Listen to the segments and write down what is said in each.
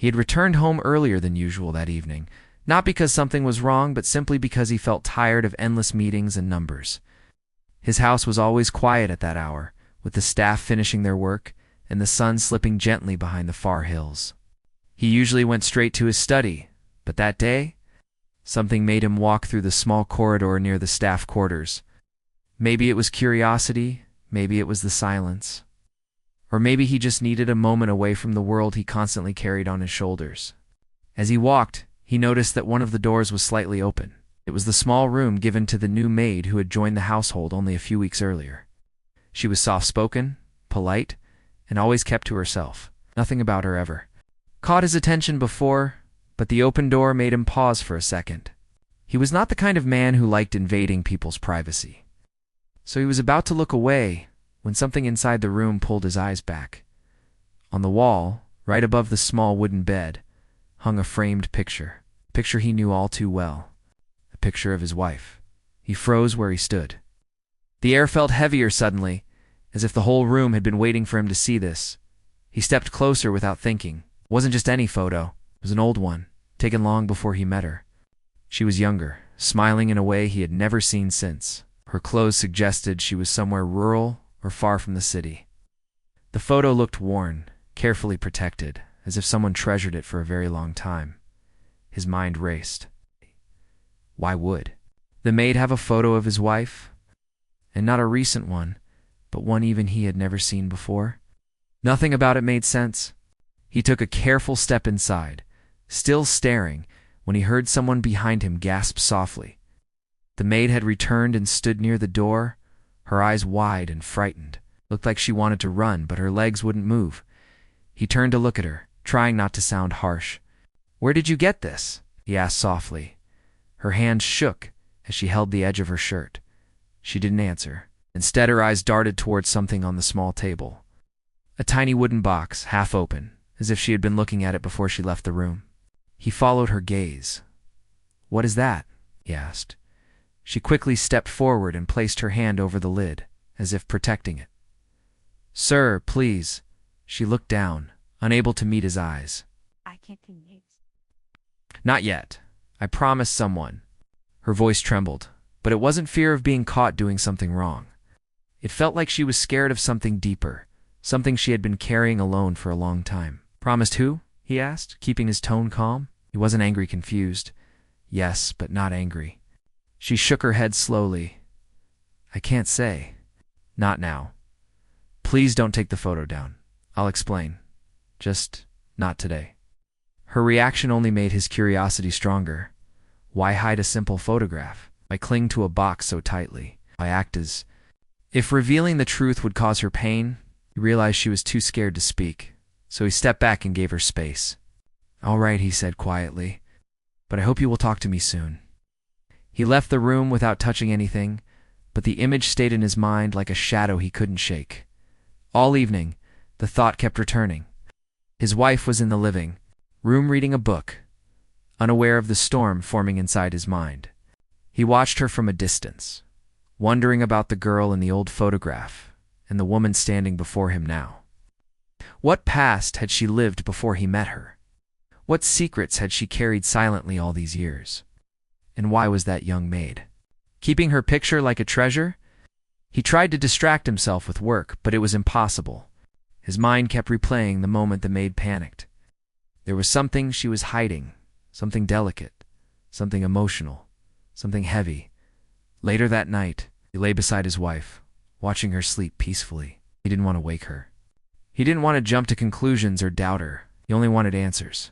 He had returned home earlier than usual that evening, not because something was wrong, but simply because he felt tired of endless meetings and numbers. His house was always quiet at that hour, with the staff finishing their work and the sun slipping gently behind the far hills. He usually went straight to his study, but that day, something made him walk through the small corridor near the staff quarters. Maybe it was curiosity, maybe it was the silence, or maybe he just needed a moment away from the world he constantly carried on his shoulders. As he walked, he noticed that one of the doors was slightly open. It was the small room given to the new maid who had joined the household only a few weeks earlier. She was soft-spoken, polite, and always kept to herself. Nothing about her ever caught his attention before, but the open door made him pause for a second. He was not the kind of man who liked invading people's privacy. So he was about to look away when something inside the room pulled his eyes back. On the wall, right above the small wooden bed, hung a framed picture. A picture he knew all too well. A picture of his wife. He froze where he stood. The air felt heavier suddenly, as if the whole room had been waiting for him to see this. He stepped closer without thinking. It wasn't just any photo. It was an old one, taken long before he met her. She was younger, smiling in a way he had never seen since. Her clothes suggested she was somewhere rural or far from the city. The photo looked worn, carefully protected, as if someone treasured it for a very long time. His mind raced. Why would the maid have a photo of his wife? And not a recent one, but one even he had never seen before? Nothing about it made sense. He took a careful step inside, still staring, when he heard someone behind him gasp softly. The maid had returned and stood near the door, her eyes wide and frightened. Looked like she wanted to run, but her legs wouldn't move. He turned to look at her, trying not to sound harsh. "Where did you get this?" he asked softly. Her hands shook as she held the edge of her shirt. She didn't answer. Instead, her eyes darted towards something on the small table. A tiny wooden box, half open, as if she had been looking at it before she left the room. He followed her gaze. "What is that?" he asked. She quickly stepped forward and placed her hand over the lid, as if protecting it. "Sir, please." She looked down, unable to meet his eyes. I can't continue. "Not yet. I promised someone." Her voice trembled, but it wasn't fear of being caught doing something wrong. It felt like she was scared of something deeper, something she had been carrying alone for a long time. "Promised who?" he asked, keeping his tone calm. He wasn't angry, confused. Yes, but not angry. She shook her head slowly. "I can't say. Not now. Please don't take the photo down. I'll explain. Just not today." Her reaction only made his curiosity stronger. Why hide a simple photograph? Why cling to a box so tightly? Why act as if revealing the truth would cause her pain? He realized she was too scared to speak, so he stepped back and gave her space. "All right," he said quietly, "but I hope you will talk to me soon." He left the room without touching anything, but the image stayed in his mind like a shadow he couldn't shake. All evening, the thought kept returning. His wife was in the living room reading a book, unaware of the storm forming inside his mind. He watched her from a distance, wondering about the girl in the old photograph and the woman standing before him now. What past had she lived before he met her? What secrets had she carried silently all these years? And why was that young maid keeping her picture like a treasure? He tried to distract himself with work, but it was impossible. His mind kept replaying the moment the maid panicked. There was something she was hiding, something delicate, something emotional, something heavy. Later that night, he lay beside his wife, watching her sleep peacefully. He didn't want to wake her. He didn't want to jump to conclusions or doubt her. He only wanted answers.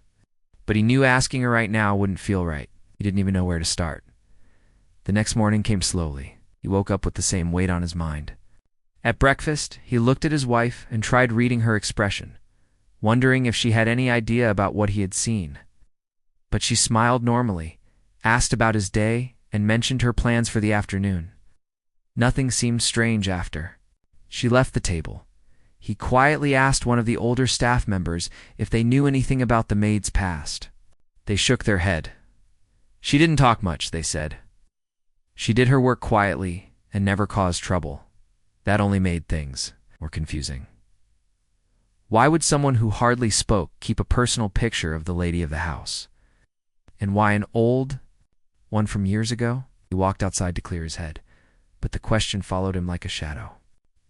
But he knew asking her right now wouldn't feel right. He didn't even know where to start. The next morning came slowly. He woke up with the same weight on his mind. At breakfast, he looked at his wife and tried reading her expression, wondering if she had any idea about what he had seen. But she smiled normally, asked about his day, and mentioned her plans for the afternoon. Nothing seemed strange after. She left the table. He quietly asked one of the older staff members if they knew anything about the maid's past. They shook their head. She didn't talk much, they said. She did her work quietly and never caused trouble. That only made things more confusing. Why would someone who hardly spoke keep a personal picture of the lady of the house? And why an old one from years ago? He walked outside to clear his head, but the question followed him like a shadow.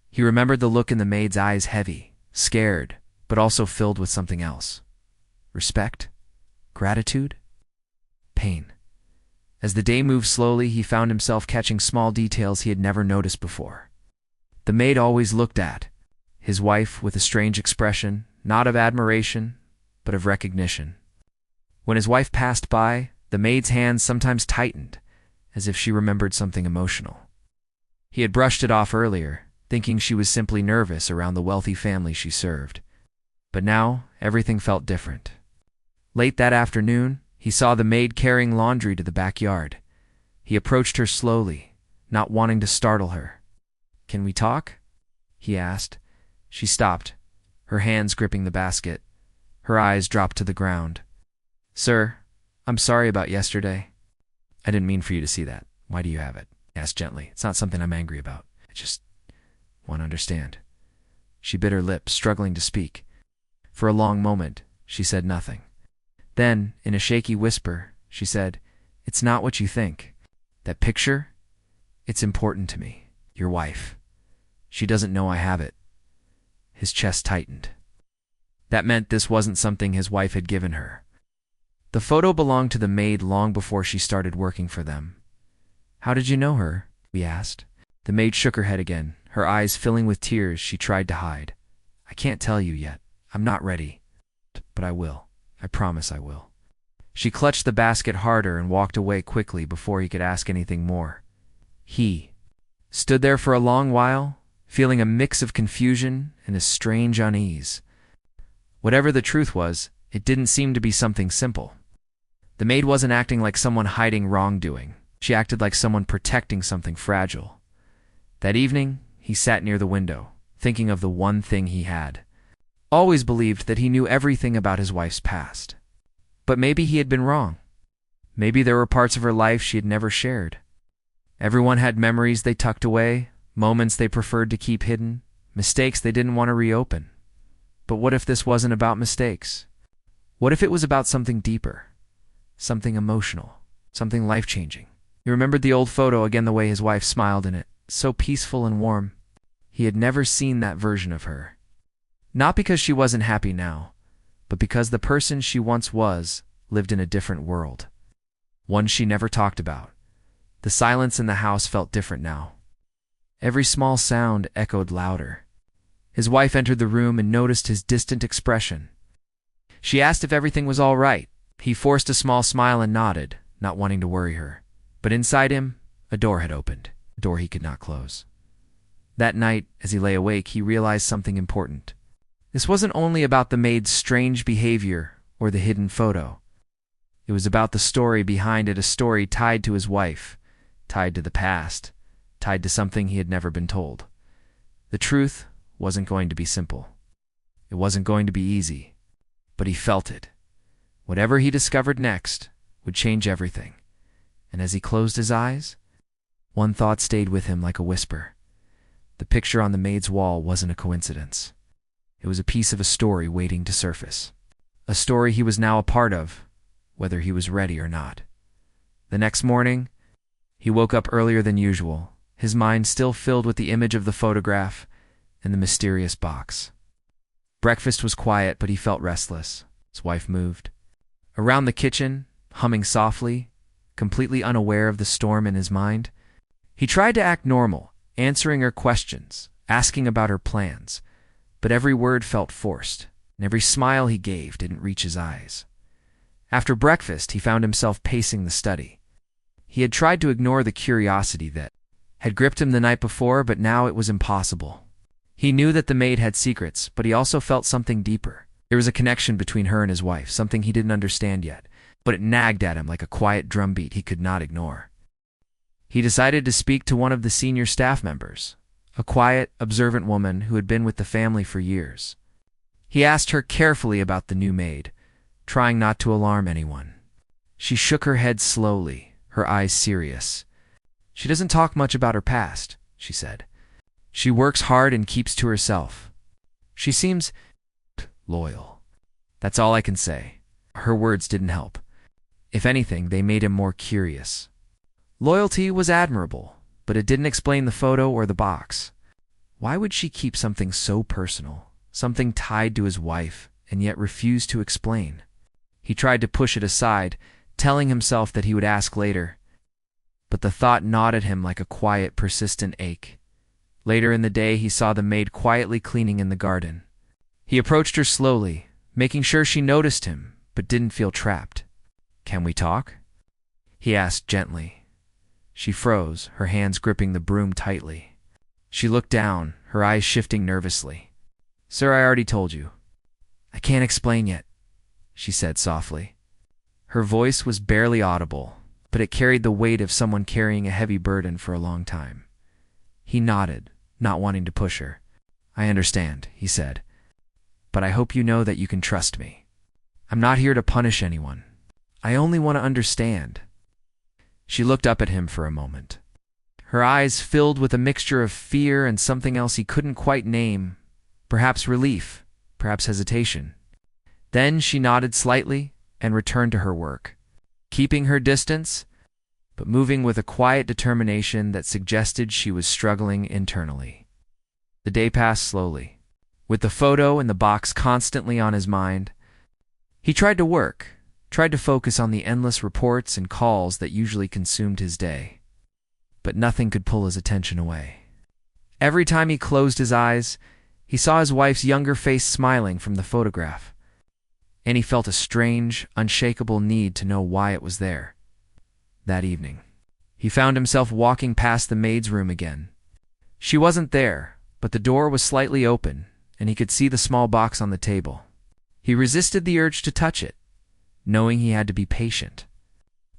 He remembered the look in the maid's eyes, heavy, scared, but also filled with something else. Respect? Gratitude? Pain. As the day moved slowly, he found himself catching small details he had never noticed before. The maid always looked at his wife with a strange expression, not of admiration, but of recognition. When his wife passed by, the maid's hands sometimes tightened, as if she remembered something emotional. He had brushed it off earlier, thinking she was simply nervous around the wealthy family she served. But now, everything felt different. Late that afternoon, he saw the maid carrying laundry to the backyard. He approached her slowly, not wanting to startle her. "Can we talk?" he asked. She stopped, her hands gripping the basket. Her eyes dropped to the ground. "Sir, I'm sorry about yesterday." "I didn't mean for you to see that. Why do you have it?" he asked gently. "It's not something I'm angry about. I just want to understand." She bit her lip, struggling to speak. For a long moment, she said nothing. Then, in a shaky whisper, she said, "It's not what you think. That picture? It's important to me. Your wife. She doesn't know I have it." His chest tightened. That meant this wasn't something his wife had given her. The photo belonged to the maid long before she started working for them. "How did you know her?" he asked. The maid shook her head again, her eyes filling with tears she tried to hide. "I can't tell you yet. I'm not ready. But I will. I promise I will." She clutched the basket harder and walked away quickly before he could ask anything more. He stood there for a long while, feeling a mix of confusion and a strange unease. Whatever the truth was, it didn't seem to be something simple. The maid wasn't acting like someone hiding wrongdoing. She acted like someone protecting something fragile. That evening, he sat near the window, thinking of the one thing he had. Always believed that he knew everything about his wife's past. But maybe he had been wrong. Maybe there were parts of her life she had never shared. Everyone had memories they tucked away, moments they preferred to keep hidden, mistakes they didn't want to reopen. But what if this wasn't about mistakes? What if it was about something deeper? Something emotional, something life-changing. He remembered the old photo again, the way his wife smiled in it, so peaceful and warm. He had never seen that version of her. Not because she wasn't happy now, but because the person she once was lived in a different world. One she never talked about. The silence in the house felt different now. Every small sound echoed louder. His wife entered the room and noticed his distant expression. She asked if everything was all right. He forced a small smile and nodded, not wanting to worry her. But inside him, a door had opened, a door he could not close. That night, as he lay awake, he realized something important. This wasn't only about the maid's strange behavior or the hidden photo. It was about the story behind it, a story tied to his wife, tied to the past, tied to something he had never been told. The truth wasn't going to be simple. It wasn't going to be easy, but he felt it. Whatever he discovered next would change everything. And as he closed his eyes, one thought stayed with him like a whisper. The picture on the maid's wall wasn't a coincidence. It was a piece of a story waiting to surface. A story he was now a part of, whether he was ready or not. The next morning, he woke up earlier than usual, his mind still filled with the image of the photograph and the mysterious box. Breakfast was quiet, but he felt restless. His wife moved around the kitchen, humming softly, completely unaware of the storm in his mind. He tried to act normal, answering her questions, asking about her plans, but every word felt forced, and every smile he gave didn't reach his eyes. After breakfast, he found himself pacing the study. He had tried to ignore the curiosity that had gripped him the night before, but now it was impossible. He knew that the maid had secrets, but he also felt something deeper. There was a connection between her and his wife, something he didn't understand yet, but it nagged at him like a quiet drumbeat he could not ignore. He decided to speak to one of the senior staff members, a quiet, observant woman who had been with the family for years. He asked her carefully about the new maid, trying not to alarm anyone. She shook her head slowly, her eyes serious. "She doesn't talk much about her past," she said. "She works hard and keeps to herself. She seems loyal. That's all I can say. Her words didn't help. If anything, they made him more curious. Loyalty was admirable, but it didn't explain the photo or the box. Why would she keep something so personal, something tied to his wife, and yet refuse to explain? He tried to push it aside, telling himself that he would ask later. But the thought gnawed at him like a quiet, persistent ache. Later in the day, he saw the maid quietly cleaning in the garden. He approached her slowly, making sure she noticed him, but didn't feel trapped. "Can we talk?" he asked gently. She froze, her hands gripping the broom tightly. She looked down, her eyes shifting nervously. "Sir, I already told you. I can't explain yet," she said softly. Her voice was barely audible, but it carried the weight of someone carrying a heavy burden for a long time. He nodded, not wanting to push her. "I understand," he said, "but I hope you know that you can trust me. I'm not here to punish anyone. I only want to understand." She looked up at him for a moment. Her eyes filled with a mixture of fear and something else he couldn't quite name, perhaps relief, perhaps hesitation. Then she nodded slightly and returned to her work, keeping her distance, but moving with a quiet determination that suggested she was struggling internally. The day passed slowly, with the photo and the box constantly on his mind. He tried to work, tried to focus on the endless reports and calls that usually consumed his day. But nothing could pull his attention away. Every time he closed his eyes, he saw his wife's younger face smiling from the photograph, and he felt a strange, unshakable need to know why it was there. That evening, he found himself walking past the maid's room again. She wasn't there, but the door was slightly open, and he could see the small box on the table. He resisted the urge to touch it, knowing he had to be patient.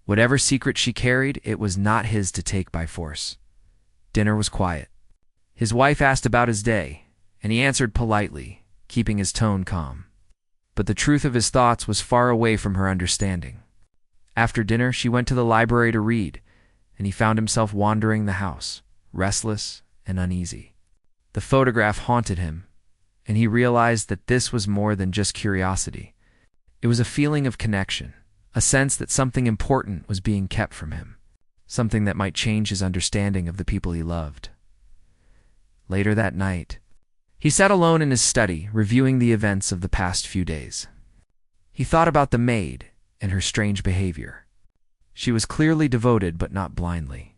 Whatever secret she carried, it was not his to take by force. Dinner was quiet. His wife asked about his day, and he answered politely, keeping his tone calm. But the truth of his thoughts was far away from her understanding. After dinner, she went to the library to read, and he found himself wandering the house, restless and uneasy. The photograph haunted him, and he realized that this was more than just curiosity. It was a feeling of connection, a sense that something important was being kept from him, something that might change his understanding of the people he loved. Later that night, he sat alone in his study, reviewing the events of the past few days. He thought about the maid and her strange behavior. She was clearly devoted, but not blindly.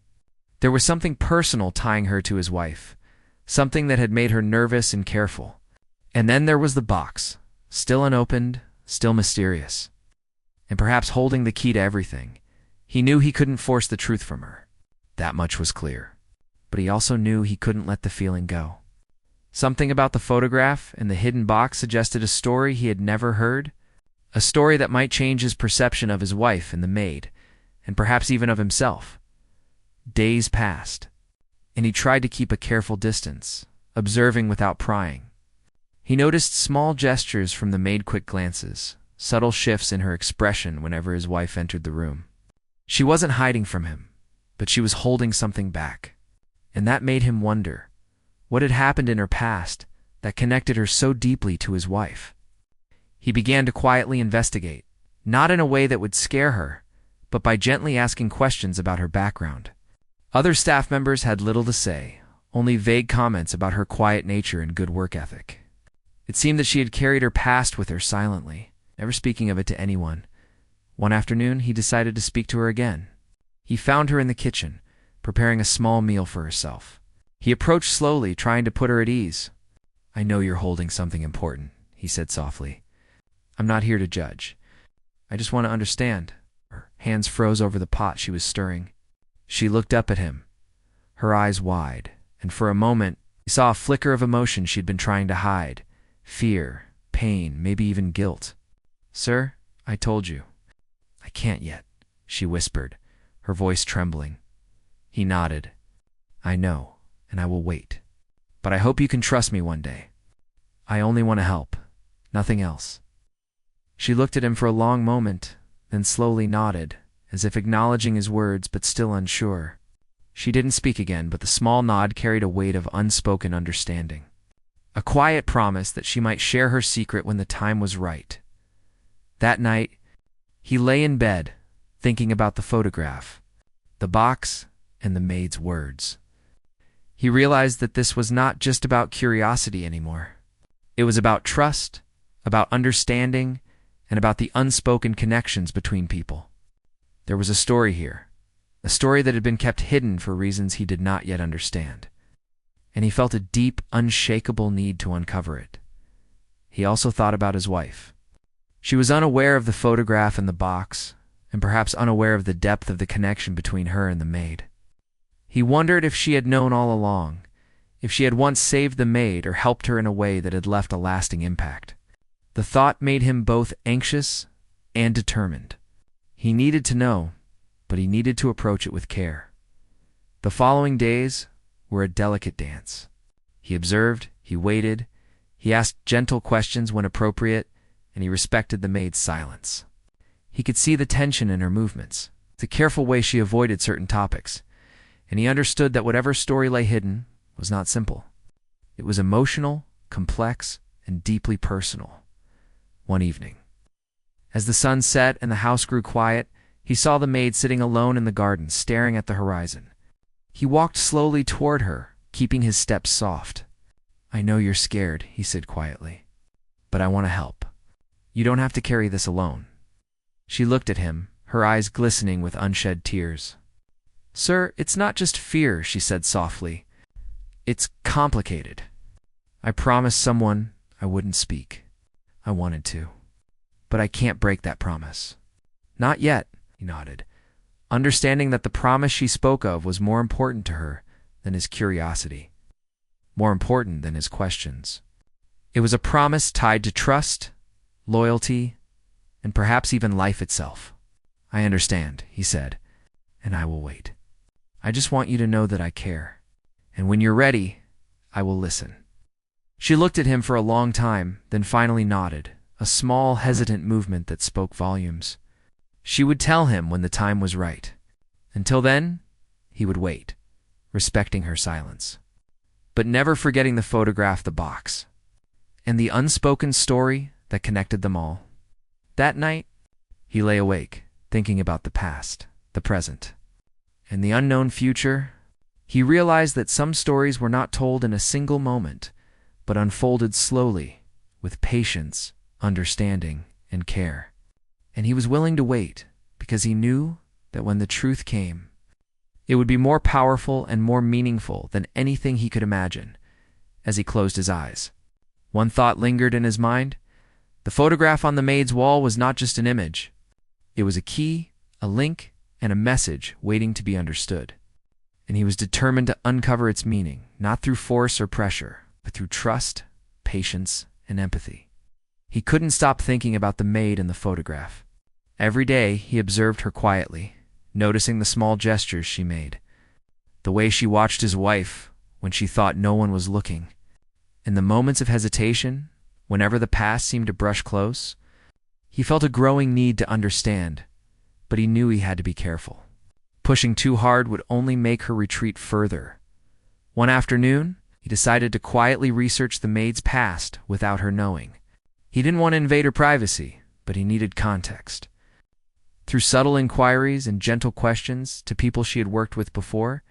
There was something personal tying her to his wife, something that had made her nervous and careful. And then there was the box, still unopened, still mysterious, and perhaps holding the key to everything. He knew he couldn't force the truth from her. That much was clear. But he also knew he couldn't let the feeling go. Something about the photograph and the hidden box suggested a story he had never heard, a story that might change his perception of his wife and the maid, and perhaps even of himself. Days passed, and he tried to keep a careful distance, observing without prying. He noticed small gestures from the maid, quick glances, subtle shifts in her expression whenever his wife entered the room. She wasn't hiding from him, but she was holding something back, and that made him wonder what had happened in her past that connected her so deeply to his wife. He began to quietly investigate, not in a way that would scare her, but by gently asking questions about her background. Other staff members had little to say, only vague comments about her quiet nature and good work ethic. It seemed that she had carried her past with her silently, never speaking of it to anyone. One afternoon, he decided to speak to her again. He found her in the kitchen, preparing a small meal for herself. He approached slowly, trying to put her at ease. "I know you're holding something important," he said softly. "I'm not here to judge. I just want to understand." Her hands froze over the pot she was stirring. She looked up at him, her eyes wide, and for a moment, he saw a flicker of emotion she'd been trying to hide. Fear, pain, maybe even guilt. "Sir, I told you." "I can't yet," she whispered, her voice trembling. He nodded. "I know, and I will wait. But I hope you can trust me one day. I only want to help, nothing else." She looked at him for a long moment, then slowly nodded, as if acknowledging his words but still unsure. She didn't speak again, but the small nod carried a weight of unspoken understanding. a quiet promise that she might share her secret when the time was right. That night, he lay in bed, thinking about the photograph, the box, and the maid's words. He realized that this was not just about curiosity anymore. It was about trust, about understanding, and about the unspoken connections between people. There was a story here, a story that had been kept hidden for reasons he did not yet understand. And he felt a deep, unshakable need to uncover it. He also thought about his wife. She was unaware of the photograph and the box, and perhaps unaware of the depth of the connection between her and the maid. He wondered if she had known all along, if she had once saved the maid or helped her in a way that had left a lasting impact. The thought made him both anxious and determined. He needed to know, but he needed to approach it with care. The following days were a delicate dance. He observed, he waited, he asked gentle questions when appropriate, and he respected the maid's silence. He could see the tension in her movements, the careful way she avoided certain topics, and he understood that whatever story lay hidden was not simple. It was emotional, complex, and deeply personal. One evening, as the sun set and the house grew quiet, he saw the maid sitting alone in the garden, staring at the horizon. He walked slowly toward her, keeping his steps soft. "I know you're scared," he said quietly, "but I want to help. You don't have to carry this alone." She looked at him, her eyes glistening with unshed tears. "Sir, it's not just fear," she said softly. "It's complicated. I promised someone I wouldn't speak. I wanted to. But I can't break that promise." "Not yet," he nodded, understanding that the promise she spoke of was more important to her than his curiosity, more important than his questions. It was a promise tied to trust, loyalty, and perhaps even life itself. "I understand," he said, "and I will wait. I just want you to know that I care. And when you're ready, I will listen." She looked at him for a long time, then finally nodded, a small, hesitant movement that spoke volumes. She would tell him when the time was right. Until then, he would wait, respecting her silence, but never forgetting the photograph, the box, and the unspoken story that connected them all. That night, he lay awake, thinking about the past, the present, and the unknown future. He realized that some stories were not told in a single moment, but unfolded slowly, with patience, understanding, and care. And he was willing to wait, because he knew that when the truth came, it would be more powerful and more meaningful than anything he could imagine. As he closed his eyes, one thought lingered in his mind. The photograph on the maid's wall was not just an image. It was a key, a link, and a message waiting to be understood. And he was determined to uncover its meaning, not through force or pressure, but through trust, patience, and empathy. He couldn't stop thinking about the maid in the photograph. Every day he observed her quietly, noticing the small gestures she made, the way she watched his wife when she thought no one was looking. In the moments of hesitation, whenever the past seemed to brush close, he felt a growing need to understand, but he knew he had to be careful. Pushing too hard would only make her retreat further. One afternoon, he decided to quietly research the maid's past without her knowing. He didn't want to invade her privacy, but he needed context. Through subtle inquiries and gentle questions to people she had worked with before,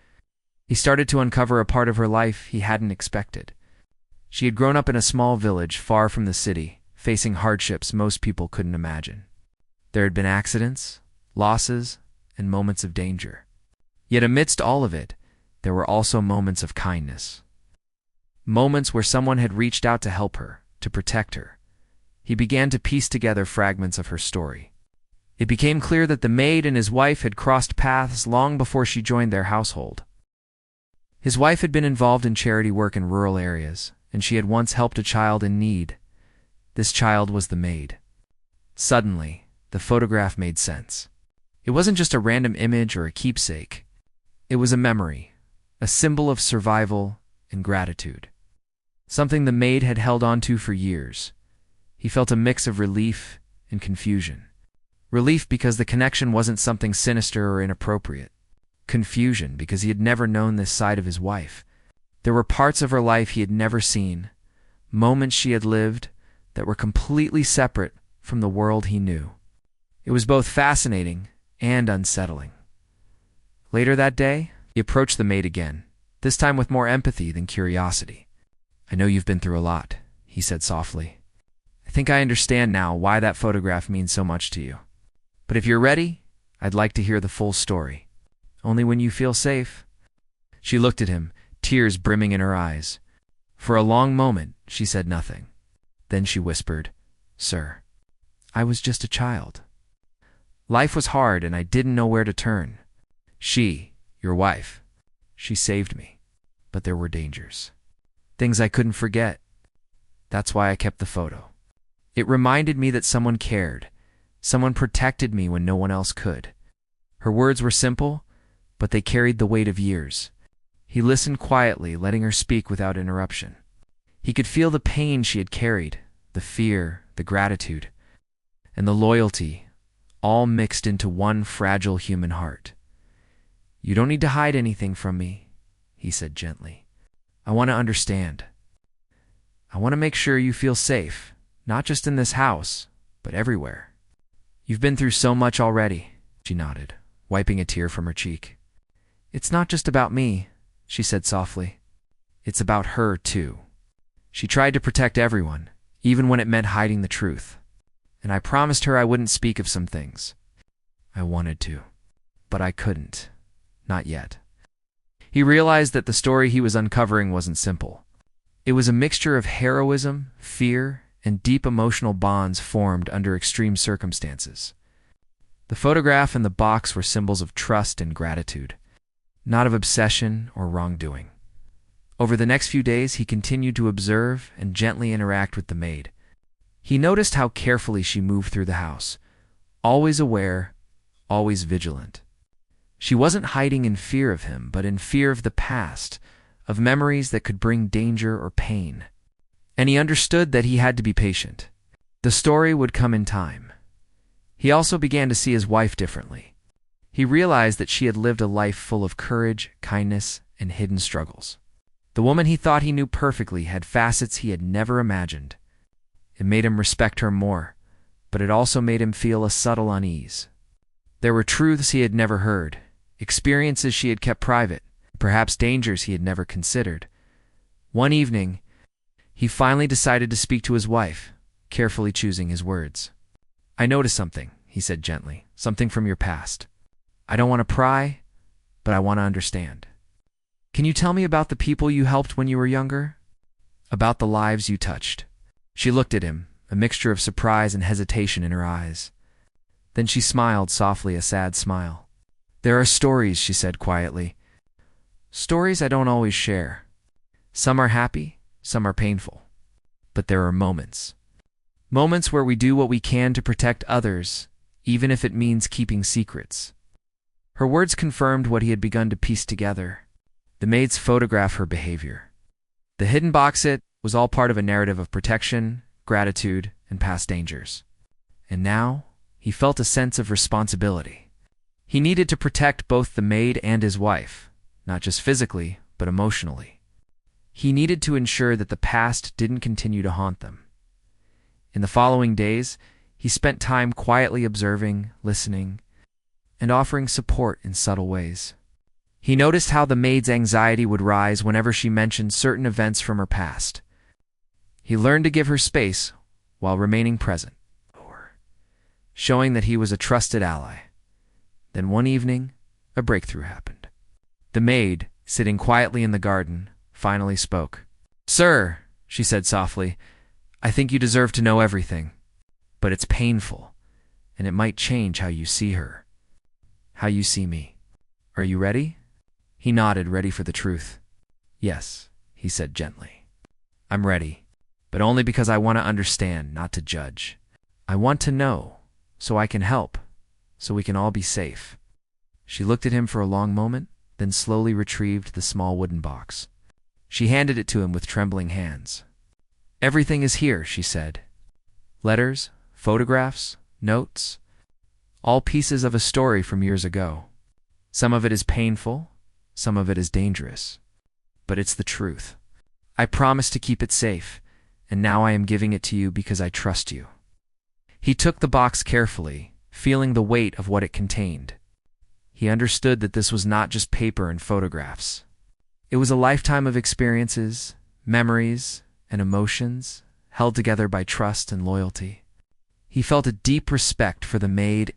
he started to uncover a part of her life he hadn't expected. She had grown up in a small village far from the city, facing hardships most people couldn't imagine. There had been accidents, losses, and moments of danger. Yet amidst all of it, there were also moments of kindness. Moments where someone had reached out to help her, to protect her. He began to piece together fragments of her story. It became clear that the maid and his wife had crossed paths long before she joined their household. His wife had been involved in charity work in rural areas, and she had once helped a child in need. This child was the maid. Suddenly, the photograph made sense. It wasn't just a random image or a keepsake. It was a memory, a symbol of survival and gratitude. Something the maid had held on to for years. He felt a mix of relief and confusion. Relief because the connection wasn't something sinister or inappropriate. Confusion because he had never known this side of his wife. There were parts of her life he had never seen, moments she had lived that were completely separate from the world he knew. It was both fascinating and unsettling. Later that day, he approached the maid again, this time with more empathy than curiosity. "I know you've been through a lot," he said softly. "I think I understand now why that photograph means so much to you. But if you're ready, I'd like to hear the full story. Only when you feel safe." She looked at him, tears brimming in her eyes. For a long moment, she said nothing. Then she whispered, "Sir, I was just a child. Life was hard and I didn't know where to turn. She, your wife, she saved me. But there were dangers. Things I couldn't forget. That's why I kept the photo. It reminded me that someone cared. Someone protected me when no one else could." Her words were simple, but they carried the weight of years. He listened quietly, letting her speak without interruption. He could feel the pain she had carried, the fear, the gratitude, and the loyalty, all mixed into one fragile human heart. "You don't need to hide anything from me," he said gently. "I want to understand. I want to make sure you feel safe, not just in this house, but everywhere. You've been through so much already," she nodded, wiping a tear from her cheek. "It's not just about me," she said softly. "It's about her, too. She tried to protect everyone, even when it meant hiding the truth. And I promised her I wouldn't speak of some things. I wanted to, but I couldn't. Not yet." He realized that the story he was uncovering wasn't simple. It was a mixture of heroism, fear, and deep emotional bonds formed under extreme circumstances. The photograph and the box were symbols of trust and gratitude, not of obsession or wrongdoing. Over the next few days, he continued to observe and gently interact with the maid. He noticed how carefully she moved through the house, always aware, always vigilant. She wasn't hiding in fear of him, but in fear of the past, of memories that could bring danger or pain. And he understood that he had to be patient. The story would come in time. He also began to see his wife differently. He realized that she had lived a life full of courage, kindness, and hidden struggles. The woman he thought he knew perfectly had facets he had never imagined. It made him respect her more, but it also made him feel a subtle unease. There were truths he had never heard, experiences she had kept private, perhaps dangers he had never considered. One evening, he finally decided to speak to his wife, carefully choosing his words. "I noticed something," he said gently, "something from your past. I don't want to pry, but I want to understand. Can you tell me about the people you helped when you were younger? About the lives you touched?" She looked at him, a mixture of surprise and hesitation in her eyes. Then she smiled softly, a sad smile. "There are stories," she said quietly. "Stories I don't always share. Some are happy, some are painful. But there are moments. Moments where we do what we can to protect others, even if it means keeping secrets." Her words confirmed what he had begun to piece together. The maid's photograph, her behavior. The hidden box, it was all part of a narrative of protection, gratitude, and past dangers. And now, he felt a sense of responsibility. He needed to protect both the maid and his wife, not just physically, but emotionally. He needed to ensure that the past didn't continue to haunt them. In the following days, he spent time quietly observing, listening, and offering support in subtle ways. He noticed how the maid's anxiety would rise whenever she mentioned certain events from her past. He learned to give her space while remaining present, showing that he was a trusted ally. Then one evening, a breakthrough happened. The maid, sitting quietly in the garden, finally spoke. "Sir," she said softly, "I think you deserve to know everything. But it's painful, and it might change how you see her, how you see me. Are you ready?" He nodded, ready for the truth. "Yes," he said gently. "I'm ready, but only because I want to understand, not to judge. I want to know, so I can help, so we can all be safe." She looked at him for a long moment, then slowly retrieved the small wooden box. She handed it to him with trembling hands. "Everything is here," she said. "Letters, photographs, notes, all pieces of a story from years ago. Some of it is painful, some of it is dangerous. But it's the truth. I promise to keep it safe, and now I am giving it to you because I trust you." He took the box carefully, feeling the weight of what it contained. He understood that this was not just paper and photographs. It was a lifetime of experiences, memories, and emotions, held together by trust and loyalty. He felt a deep respect for the maid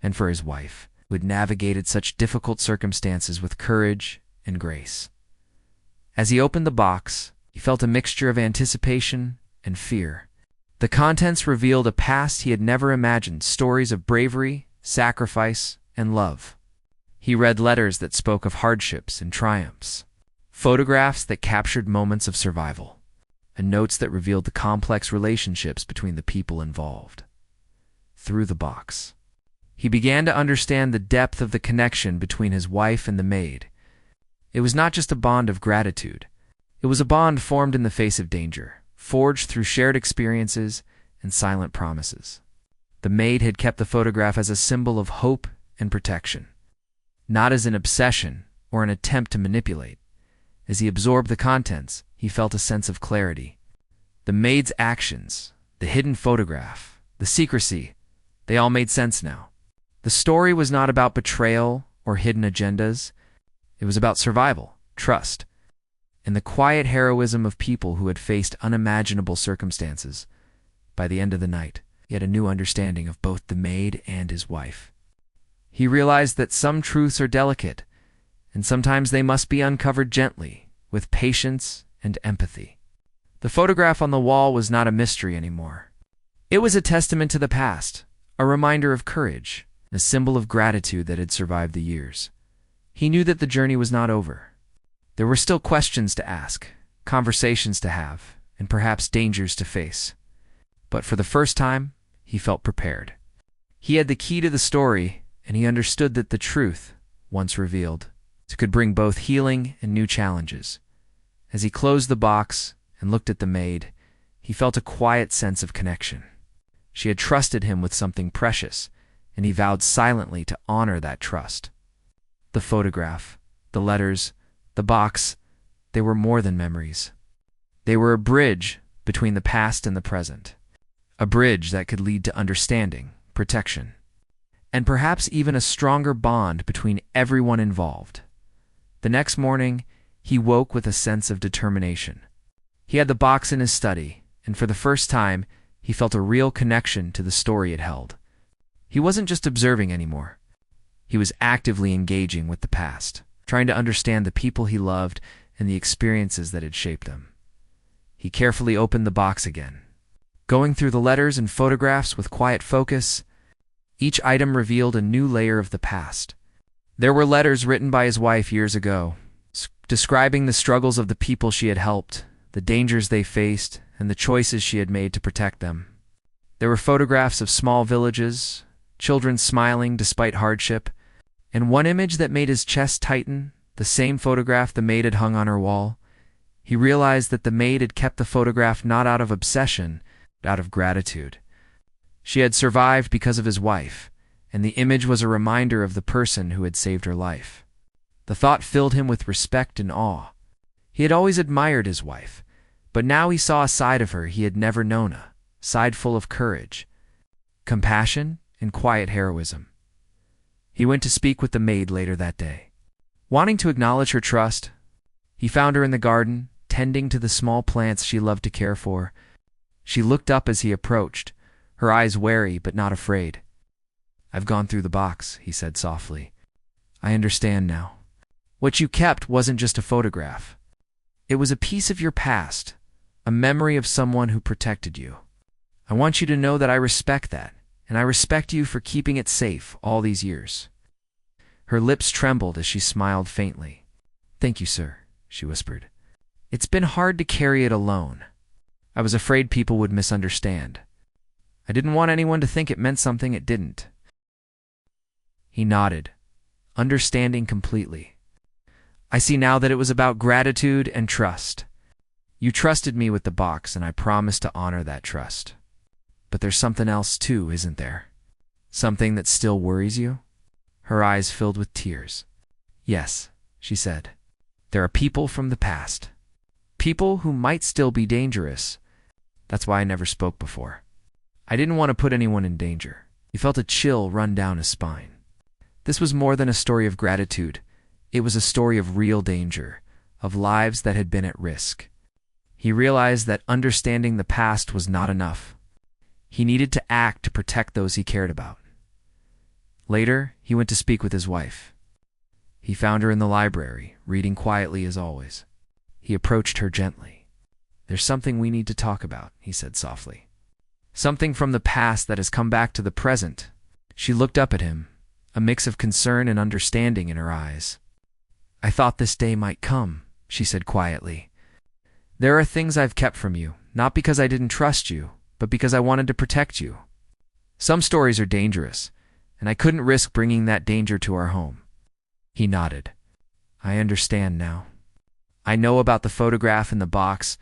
and for his wife, who had navigated such difficult circumstances with courage and grace. As he opened the box, he felt a mixture of anticipation and fear. The contents revealed a past he had never imagined, stories of bravery, sacrifice, and love. He read letters that spoke of hardships and triumphs, photographs that captured moments of survival, and notes that revealed the complex relationships between the people involved. Through the box, he began to understand the depth of the connection between his wife and the maid. It was not just a bond of gratitude. It was a bond formed in the face of danger, forged through shared experiences and silent promises. The maid had kept the photograph as a symbol of hope and protection, not as an obsession or an attempt to manipulate. As he absorbed the contents, he felt a sense of clarity. The maid's actions, the hidden photograph, the secrecy, they all made sense now. The story was not about betrayal or hidden agendas. It was about survival, trust, and the quiet heroism of people who had faced unimaginable circumstances. By the end of the night, he had a new understanding of both the maid and his wife. He realized that some truths are delicate, and sometimes they must be uncovered gently, with patience and empathy. The photograph on the wall was not a mystery anymore. It was a testament to the past, a reminder of courage, a symbol of gratitude that had survived the years. He knew that the journey was not over. There were still questions to ask, conversations to have, and perhaps dangers to face. But for the first time, he felt prepared. He had the key to the story, and he understood that the truth, once revealed, could bring both healing and new challenges. As he closed the box and looked at the maid, he felt a quiet sense of connection. She had trusted him with something precious, and he vowed silently to honor that trust. The photograph, the letters, the box, they were more than memories. They were a bridge between the past and the present, a bridge that could lead to understanding, protection, and perhaps even a stronger bond between everyone involved. The next morning, he woke with a sense of determination. He had the box in his study, and for the first time, he felt a real connection to the story it held. He wasn't just observing anymore. He was actively engaging with the past, trying to understand the people he loved and the experiences that had shaped them. He carefully opened the box again. Going through the letters and photographs with quiet focus, each item revealed a new layer of the past. There were letters written by his wife years ago, describing the struggles of the people she had helped, the dangers they faced, and the choices she had made to protect them. There were photographs of small villages, children smiling despite hardship, and one image that made his chest tighten, the same photograph the maid had hung on her wall. He realized that the maid had kept the photograph not out of obsession, but out of gratitude. She had survived because of his wife, and the image was a reminder of the person who had saved her life. The thought filled him with respect and awe. He had always admired his wife, but now he saw a side of her he had never known, a side full of courage, compassion, and quiet heroism. He went to speak with the maid later that day. Wanting to acknowledge her trust, he found her in the garden, tending to the small plants she loved to care for. She looked up as he approached, her eyes wary but not afraid. "I've gone through the box," he said softly. "I understand now. What you kept wasn't just a photograph. It was a piece of your past, a memory of someone who protected you. I want you to know that I respect that, and I respect you for keeping it safe all these years." Her lips trembled as she smiled faintly. "Thank you, sir," she whispered. "It's been hard to carry it alone. I was afraid people would misunderstand. I didn't want anyone to think it meant something it didn't." He nodded, understanding completely. "I see now that it was about gratitude and trust. You trusted me with the box, and I promised to honor that trust. But there's something else too, isn't there? Something that still worries you?" Her eyes filled with tears. "Yes," she said. "There are people from the past. People who might still be dangerous, That's why I never spoke before. I didn't want to put anyone in danger. He felt a chill run down his spine. This was more than a story of gratitude. It was a story of real danger, of lives that had been at risk. He realized that understanding the past was not enough. He needed to act to protect those he cared about. Later, he went to speak with his wife. He found her in the library, reading quietly as always. He approached her gently. "There's something we need to talk about," he said softly. "Something from the past that has come back to the present." She looked up at him, a mix of concern and understanding in her eyes. "I thought this day might come," she said quietly. "There are things I've kept from you, not because I didn't trust you, but because I wanted to protect you. Some stories are dangerous, and I couldn't risk bringing that danger to our home." He nodded. "I understand now. I know about the photograph in the box.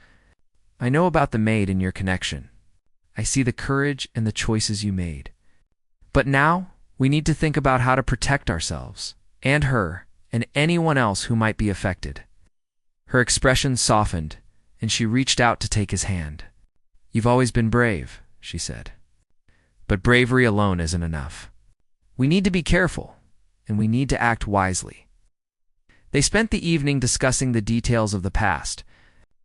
I know about the maid and your connection. I see the courage and the choices you made. But now, we need to think about how to protect ourselves, and her, and anyone else who might be affected." Her expression softened, and she reached out to take his hand. "You've always been brave," she said. "But bravery alone isn't enough. We need to be careful, and we need to act wisely." They spent the evening discussing the details of the past,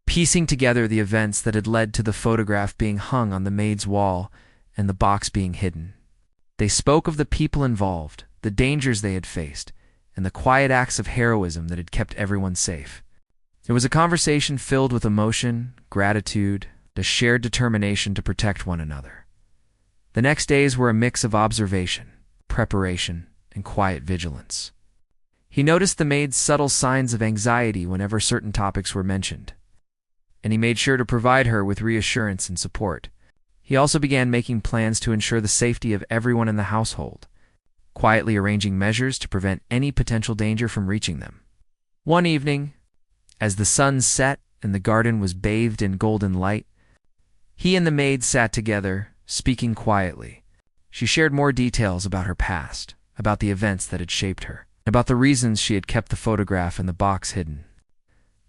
piecing together the events that had led to the photograph being hung on the maid's wall and the box being hidden. They spoke of the people involved, the dangers they had faced, and the quiet acts of heroism that had kept everyone safe. It was a conversation filled with emotion, gratitude, a shared determination to protect one another. The next days were a mix of observation, preparation, and quiet vigilance. He noticed the maid's subtle signs of anxiety whenever certain topics were mentioned, and he made sure to provide her with reassurance and support. He also began making plans to ensure the safety of everyone in the household, quietly arranging measures to prevent any potential danger from reaching them. One evening, as the sun set and the garden was bathed in golden light, he and the maid sat together, speaking quietly. She shared more details about her past, about the events that had shaped her, about the reasons she had kept the photograph and the box hidden.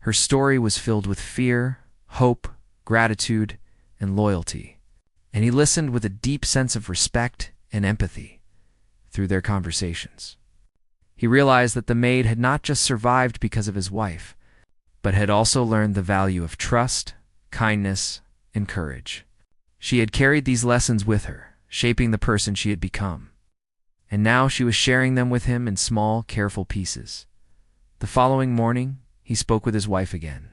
Her story was filled with fear, hope, gratitude, and loyalty, and he listened with a deep sense of respect and empathy through their conversations. He realized that the maid had not just survived because of his wife, but had also learned the value of trust, kindness, and courage. She had carried these lessons with her, shaping the person she had become. And now she was sharing them with him in small, careful pieces. The following morning, he spoke with his wife again.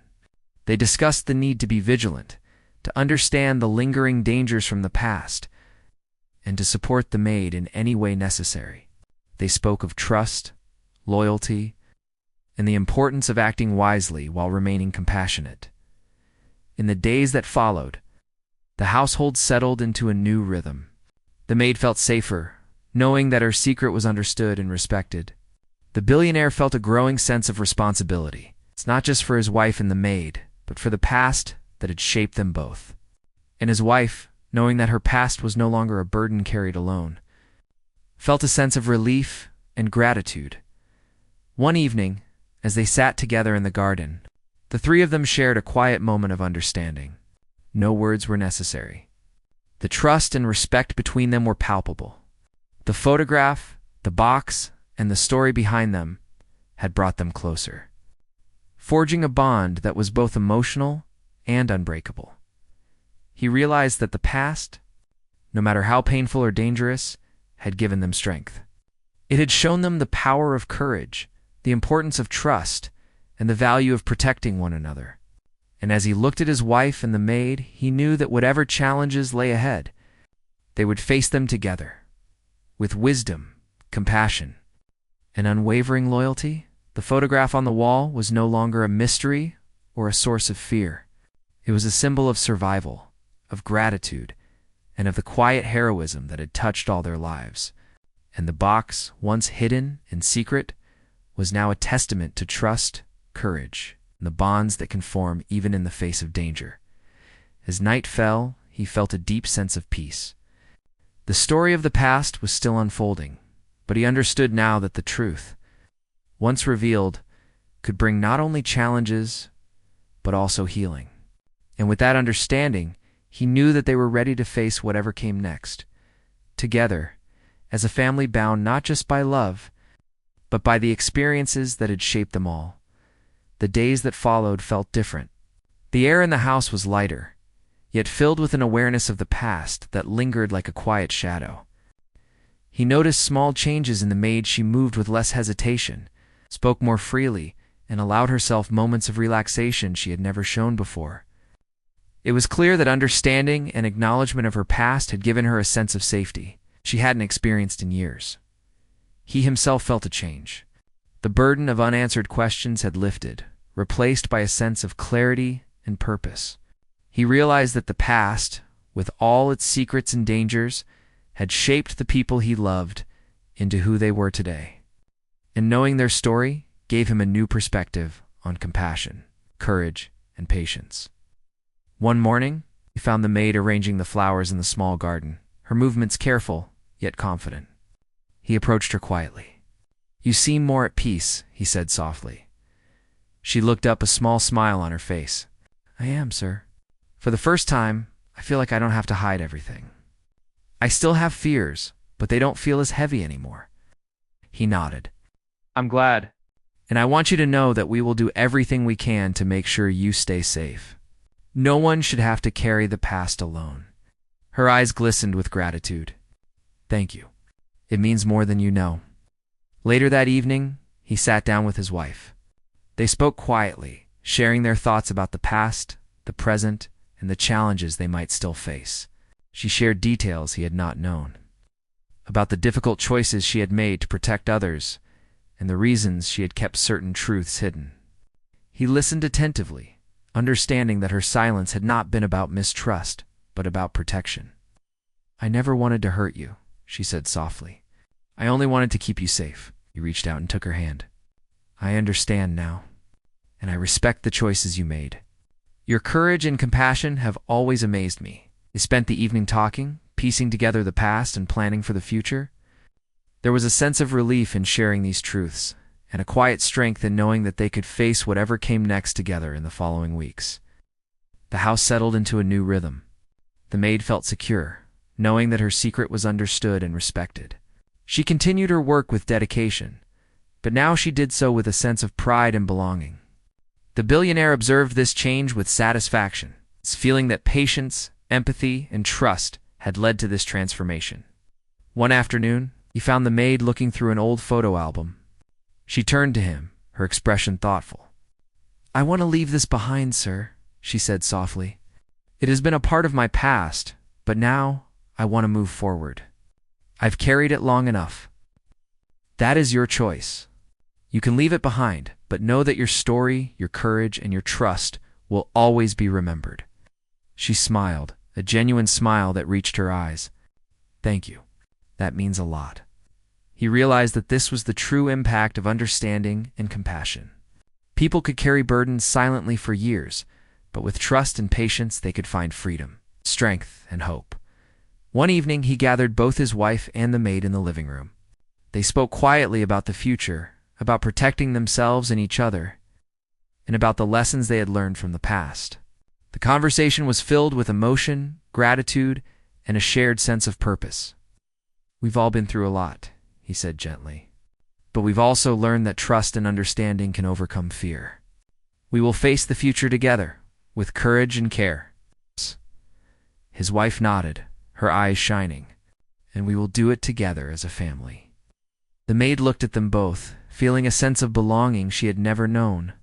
They discussed the need to be vigilant, to understand the lingering dangers from the past, and to support the maid in any way necessary. They spoke of trust, loyalty, and the importance of acting wisely while remaining compassionate. In the days that followed, the household settled into a new rhythm. The maid felt safer, knowing that her secret was understood and respected. The billionaire felt a growing sense of responsibility. It's not just for his wife and the maid, but for the past that had shaped them both. And his wife, knowing that her past was no longer a burden carried alone, felt a sense of relief and gratitude. One evening, as they sat together in the garden, the three of them shared a quiet moment of understanding. No words were necessary. The trust and respect between them were palpable. The photograph, the box, and the story behind them had brought them closer, forging a bond that was both emotional and unbreakable. He realized that the past, no matter how painful or dangerous, had given them strength. It had shown them the power of courage, the importance of trust, and the value of protecting one another. And as he looked at his wife and the maid, he knew that whatever challenges lay ahead, they would face them together. With wisdom, compassion, and unwavering loyalty, the photograph on the wall was no longer a mystery or a source of fear. It was a symbol of survival, of gratitude, and of the quiet heroism that had touched all their lives. And the box, once hidden and secret, was now a testament to trust, courage, and the bonds that can form even in the face of danger. As night fell, he felt a deep sense of peace. The story of the past was still unfolding, but he understood now that the truth, once revealed, could bring not only challenges, but also healing. And with that understanding, He knew that they were ready to face whatever came next. Together, as a family bound not just by love, but by the experiences that had shaped them all. The days that followed felt different. The air in the house was lighter, yet filled with an awareness of the past that lingered like a quiet shadow. He noticed small changes in the maid. She moved with less hesitation, spoke more freely, and allowed herself moments of relaxation she had never shown before. It was clear that understanding and acknowledgement of her past had given her a sense of safety she hadn't experienced in years. He himself felt a change. The burden of unanswered questions had lifted, replaced by a sense of clarity and purpose. He realized that the past, with all its secrets and dangers, had shaped the people he loved into who they were today. And knowing their story gave him a new perspective on compassion, courage, and patience. One morning, he found the maid arranging the flowers in the small garden, her movements careful, yet confident. He approached her quietly. "You seem more at peace," he said softly. She looked up, a small smile on her face. "I am, sir. For the first time, I feel like I don't have to hide everything. I still have fears, but they don't feel as heavy anymore." He nodded. "I'm glad. And I want you to know that we will do everything we can to make sure you stay safe. No one should have to carry the past alone." Her eyes glistened with gratitude. "Thank you. It means more than you know." Later that evening, he sat down with his wife. They spoke quietly, sharing their thoughts about the past, the present, and the challenges they might still face. She shared details he had not known, about the difficult choices she had made to protect others, and the reasons she had kept certain truths hidden. He listened attentively, understanding that her silence had not been about mistrust, but about protection. "I never wanted to hurt you," she said softly. "I only wanted to keep you safe." He reached out and took her hand. "I understand now, and I respect the choices you made. Your courage and compassion have always amazed me." They spent the evening talking, piecing together the past and planning for the future. There was a sense of relief in sharing these truths, and a quiet strength in knowing that they could face whatever came next together in the following weeks. The house settled into a new rhythm. The maid felt secure, knowing that her secret was understood and respected. She continued her work with dedication, but now she did so with a sense of pride and belonging. The billionaire observed this change with satisfaction, feeling that patience, empathy, and trust had led to this transformation. One afternoon, he found the maid looking through an old photo album. She turned to him, her expression thoughtful. "I want to leave this behind, sir," she said softly. "It has been a part of my past, but now I want to move forward. I've carried it long enough." "That is your choice. You can leave it behind, but know that your story, your courage, and your trust will always be remembered." She smiled, a genuine smile that reached her eyes. "Thank you. That means a lot." He realized that this was the true impact of understanding and compassion. People could carry burdens silently for years, but with trust and patience they could find freedom, strength, and hope. One evening he gathered both his wife and the maid in the living room. They spoke quietly about the future, about protecting themselves and each other, and about the lessons they had learned from the past. The conversation was filled with emotion, gratitude, and a shared sense of purpose. "We've all been through a lot," he said gently, "but we've also learned that trust and understanding can overcome fear. We will face the future together, with courage and care." His wife nodded, her eyes shining. "And we will do it together as a family." The maid looked at them both, feeling a sense of belonging she had never known.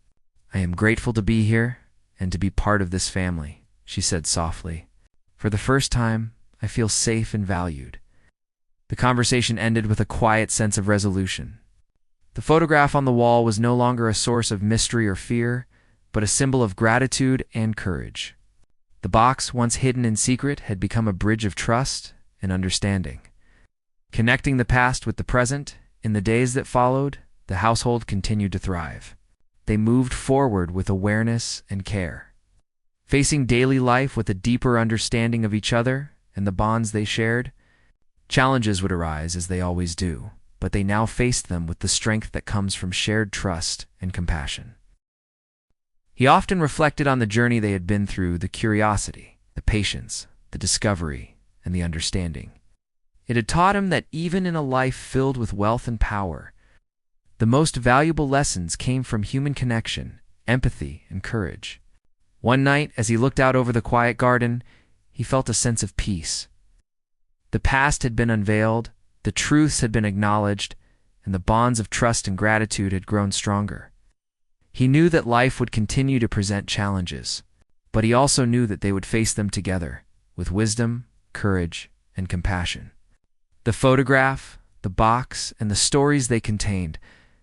"I am grateful to be here and to be part of this family," she said softly. "For the first time, I feel safe and valued." The conversation ended with a quiet sense of resolution. The photograph on the wall was no longer a source of mystery or fear, but a symbol of gratitude and courage. The box, once hidden in secret, had become a bridge of trust and understanding. Connecting the past with the present, in the days that followed, the household continued to thrive. They moved forward with awareness and care, facing daily life with a deeper understanding of each other and the bonds they shared. Challenges would arise, as they always do, but they now faced them with the strength that comes from shared trust and compassion. He often reflected on the journey they had been through, the curiosity, the patience, the discovery, and the understanding. It had taught him that even in a life filled with wealth and power, the most valuable lessons came from human connection, empathy, and courage. One night, as he looked out over the quiet garden, he felt a sense of peace. The past had been unveiled, the truths had been acknowledged, and the bonds of trust and gratitude had grown stronger. He knew that life would continue to present challenges, but he also knew that they would face them together, with wisdom, courage, and compassion. The photograph, the box, and the stories they contained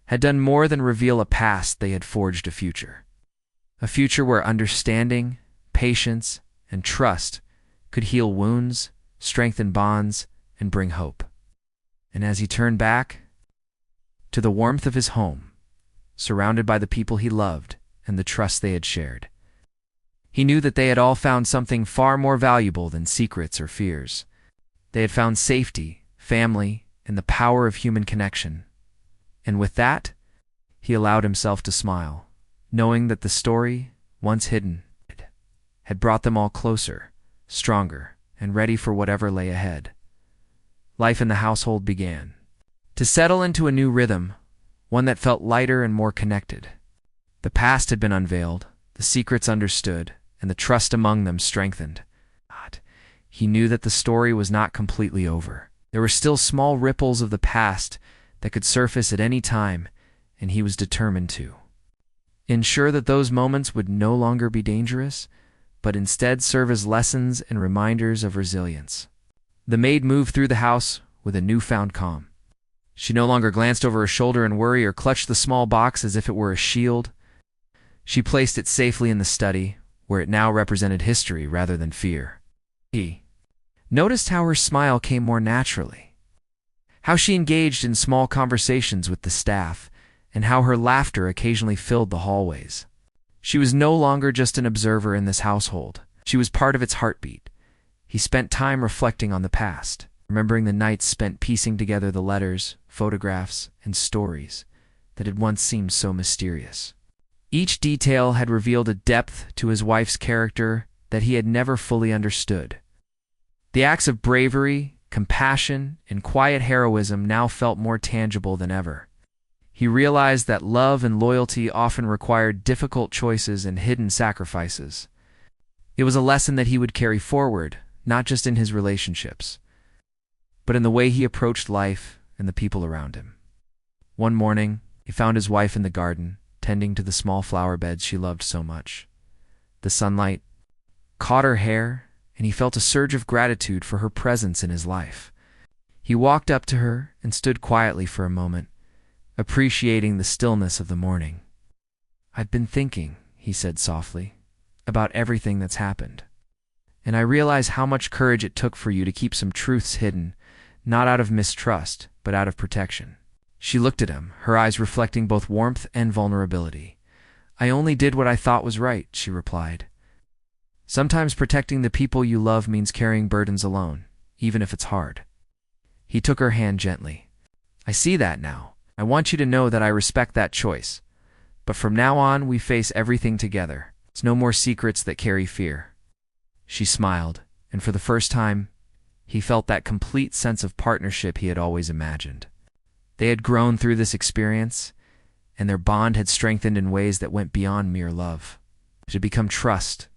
had done more than reveal a past. They had forged a future. A future where understanding, patience, and trust could heal wounds, strengthen bonds, and bring hope. And as he turned back to the warmth of his home, surrounded by the people he loved and the trust they had shared, he knew that they had all found something far more valuable than secrets or fears. They had found safety, family, and the power of human connection. And with that, he allowed himself to smile, knowing that the story, once hidden, had brought them all closer, stronger, and ready for whatever lay ahead. Life in the household began to settle into a new rhythm, one that felt lighter and more connected. The past had been unveiled, the secrets understood, and the trust among them strengthened. But he knew that the story was not completely over. There were still small ripples of the past that could surface at any time, and he was determined to ensure that those moments would no longer be dangerous, but instead serve as lessons and reminders of resilience. The maid moved through the house with a newfound calm. She no longer glanced over her shoulder in worry or clutched the small box as if it were a shield. She placed it safely in the study, where it now represented history rather than fear. He noticed how her smile came more naturally, how she engaged in small conversations with the staff, and how her laughter occasionally filled the hallways. She was no longer just an observer in this household. She was part of its heartbeat. He spent time reflecting on the past, remembering the nights spent piecing together the letters, photographs, and stories that had once seemed so mysterious. Each detail had revealed a depth to his wife's character that he had never fully understood. The acts of bravery, compassion, and quiet heroism now felt more tangible than ever. He realized that love and loyalty often required difficult choices and hidden sacrifices. It was a lesson that he would carry forward, not just in his relationships, but in the way he approached life and the people around him. One morning, he found his wife in the garden, tending to the small flower beds she loved so much. The sunlight caught her hair, and he felt a surge of gratitude for her presence in his life. He walked up to her and stood quietly for a moment, appreciating the stillness of the morning. "I've been thinking," he said softly, "about everything that's happened. And I realize how much courage it took for you to keep some truths hidden, not out of mistrust, but out of protection." She looked at him, her eyes reflecting both warmth and vulnerability. "I only did what I thought was right," she replied. "Sometimes protecting the people you love means carrying burdens alone, even if it's hard." He took her hand gently. "I see that now. I want you to know that I respect that choice. But from now on, we face everything together. It's no more secrets that carry fear." She smiled, and for the first time, he felt that complete sense of partnership he had always imagined. They had grown through this experience, and their bond had strengthened in ways that went beyond mere love. It had become trust,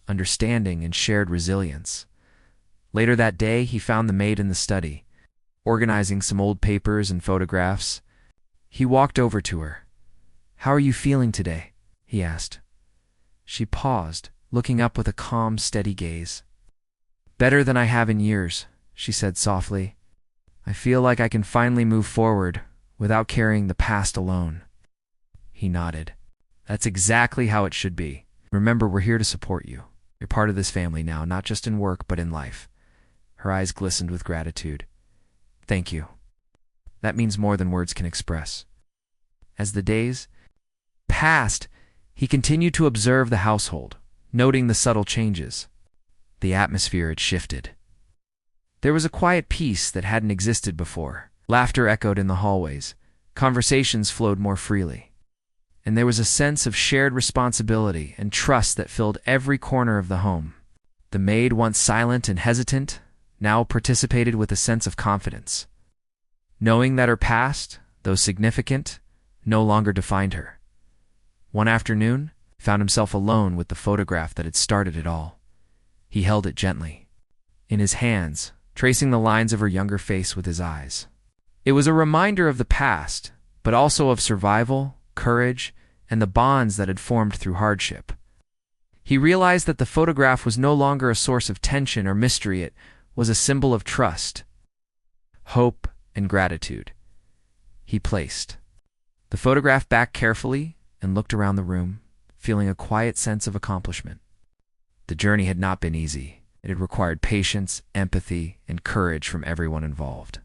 understanding, and shared resilience. Later that day, he found the maid in the study, organizing some old papers and photographs. He walked over to her. "How are you feeling today?" he asked. She paused, looking up with a calm, steady gaze. "Better than I have in years," she said softly. "I feel like I can finally move forward without carrying the past alone." He nodded. "That's exactly how it should be. Remember, we're here to support you. You're part of this family now, not just in work, but in life." Her eyes glistened with gratitude. "Thank you. That means more than words can express." As the days passed, he continued to observe the household, noting the subtle changes. The atmosphere had shifted. There was a quiet peace that hadn't existed before. Laughter echoed in the hallways. Conversations flowed more freely. And there was a sense of shared responsibility and trust that filled every corner of the home. The maid, once silent and hesitant, now participated with a sense of confidence, knowing that her past, though significant, no longer defined her. One afternoon, he found himself alone with the photograph that had started it all. He held it gently in his hands, tracing the lines of her younger face with his eyes. It was a reminder of the past, but also of survival, courage, and the bonds that had formed through hardship. He realized that the photograph was no longer a source of tension or mystery. It was a symbol of trust, hope, and gratitude. He placed the photograph back carefully and looked around the room, feeling a quiet sense of accomplishment. The journey had not been easy. It had required patience, empathy, and courage from everyone involved.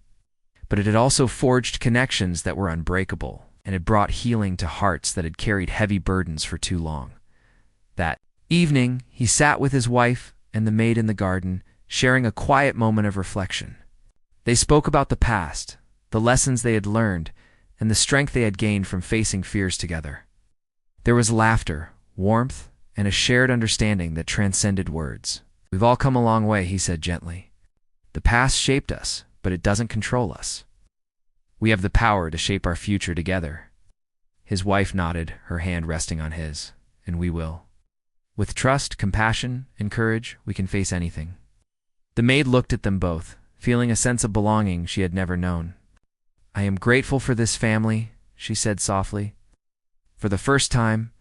But it had also forged connections that were unbreakable, and had brought healing to hearts that had carried heavy burdens for too long. That evening, he sat with his wife and the maid in the garden, sharing a quiet moment of reflection. They spoke about the past, the lessons they had learned, and the strength they had gained from facing fears together. There was laughter, warmth, and a shared understanding that transcended words. "We've all come a long way," he said gently. "The past shaped us, but it doesn't control us. We have the power to shape our future together." His wife nodded, her hand resting on his. "And we will. With trust, compassion, and courage, we can face anything." The maid looked at them both, feeling a sense of belonging she had never known. "I am grateful for this family," she said softly. "For the first time,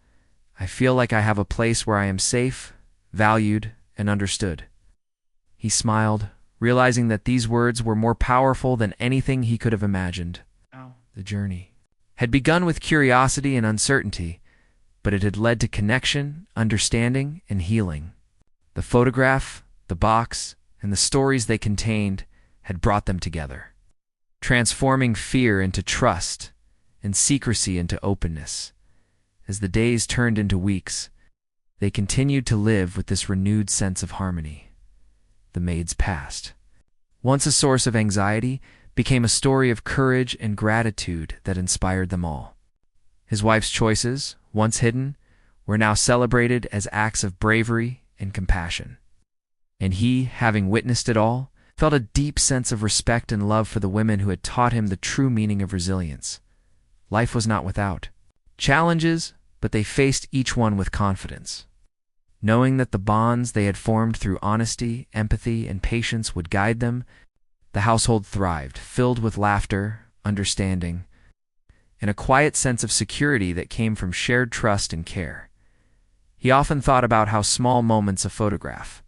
I feel like I have a place where I am safe, valued, and understood." He smiled, realizing that these words were more powerful than anything he could have imagined. The journey had begun with curiosity and uncertainty, but it had led to connection, understanding, and healing. The photograph, the box, and the stories they contained had brought them together, transforming fear into trust and secrecy into openness. As the days turned into weeks, they continued to live with this renewed sense of harmony. The maid's past, once a source of anxiety, became a story of courage and gratitude that inspired them all. His wife's choices, once hidden, were now celebrated as acts of bravery and compassion. And he, having witnessed it all, felt a deep sense of respect and love for the women who had taught him the true meaning of resilience. Life was not without challenges, but they faced each one with confidence, knowing that the bonds they had formed through honesty, empathy, and patience would guide them. The household thrived, filled with laughter, understanding, and a quiet sense of security that came from shared trust and care. He often thought about how small moments, a photograph,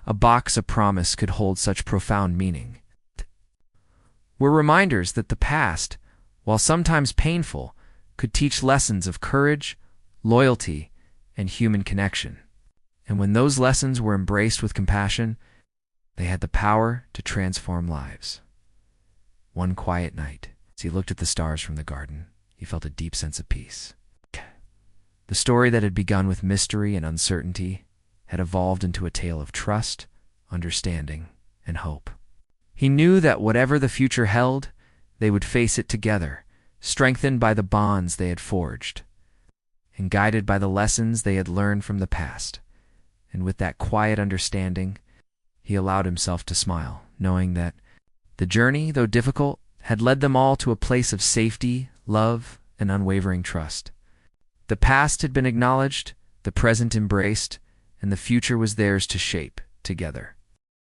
a box, a promise, could hold such profound meaning. Were reminders that the past, while sometimes painful, could teach lessons of courage, loyalty, and human connection. And when those lessons were embraced with compassion, they had the power to transform lives. One quiet night, as he looked at the stars from the garden, he felt a deep sense of peace. The story that had begun with mystery and uncertainty had evolved into a tale of trust, understanding, and hope. He knew that whatever the future held, they would face it together, strengthened by the bonds they had forged, and guided by the lessons they had learned from the past. And with that quiet understanding, he allowed himself to smile, knowing that the journey, though difficult, had led them all to a place of safety, love, and unwavering trust. The past had been acknowledged, the present embraced, and the future was theirs to shape together.